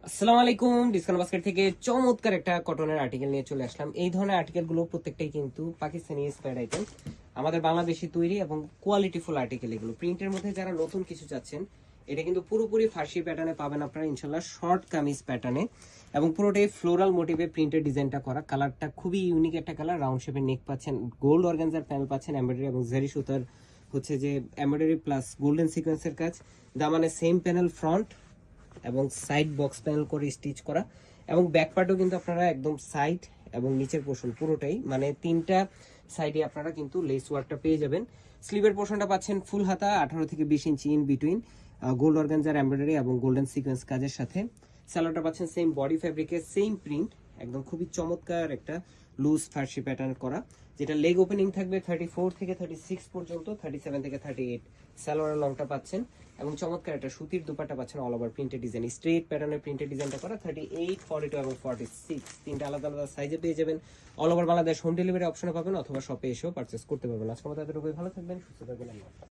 আসসালামু আলাইকুম। Discount basket থেকে চমৎকার একটা কটনের আর্টিকেল নিয়ে চলে আসলাম। এই ধরনের আর্টিকেল গুলো প্রত্যেকটাই কিন্তু পাকিস্তানি ইন্সপায়ার্ড আইটেম, আমাদের বাংলাদেশি তৈরি এবং কোয়ালিটিফুল আর্টিকেল। এগুলো প্রিন্টের মধ্যে যারা নতুন কিছু চাচ্ছেন, এটা কিন্তু পুরোপুরি ফার্সি প্যাটার্নে পাবেন আপনারা ইনশাল্লাহ, শর্ট কামিজ প্যাটার্নে এবং পুরোটাই ফ্লোরাল মোটিভে প্রিন্টের ডিজাইনটা করা। কালারটা খুবই ইউনিক একটা কালার, রাউন্ড শেপের নেক পাচ্ছেন, গোল্ড অর্গানজার প্যানেল পাচ্ছেন, এমব্রয়ডারি এবং জারি সুতার হচ্ছে যে এমব্রয়ডারি প্লাস গোল্ডেন সিকোয়েন্সের কাজ। দামানে সেম প্যানেল ফ্রন্ট এবং সাইড বক্স প্যানেল করে স্টিচ করা, এবং ব্যাক পার্টও কিন্তু আপনারা একদম সাইড এবং নিচের পোর্শন পুরোটাই মানে তিনটা সাইডে আপনারা কিন্তু লেস ওয়ার্কটা পেয়ে যাবেন। স্লিভের পোর্শনটা পাচ্ছেন ফুল হাতা 18 থেকে 20 ইঞ্চি in between, gold organza embroidery এবং গোল্ডেন সিকোয়েন্স কাজের সাথে। স্যালোটা পাচ্ছেন সেম বডি ফ্যাব্রিকের সেম প্রিন্ট, একদম খুবই চমৎকার একটা লুজ ফার্সি প্যাটার্ন করা, যেটা লেগ ওপেনিং থাকবে 34 থেকে 36 পর্যন্ত, 37 থেকে 38 স্যালোয়ার লংটা পাচ্ছেন, এবং চমৎকার একটা সুতির দুপাট্টা পাচ্ছেন all over printed design, straight প্যাটার্নের প্রিন্টেড ডিজাইনটা করা। 38, 42 এবং 46 তিনটা আলাদা আলাদা সাইজে পেয়ে যাবেন। All over Bangladesh home delivery অপশনে পাবেন, অথবা শপে এসেও পারচেস করতে পারবেন। আজকের মতো এতটুকুই, ভালো থাকবেন, সুস্থ থাকবেন।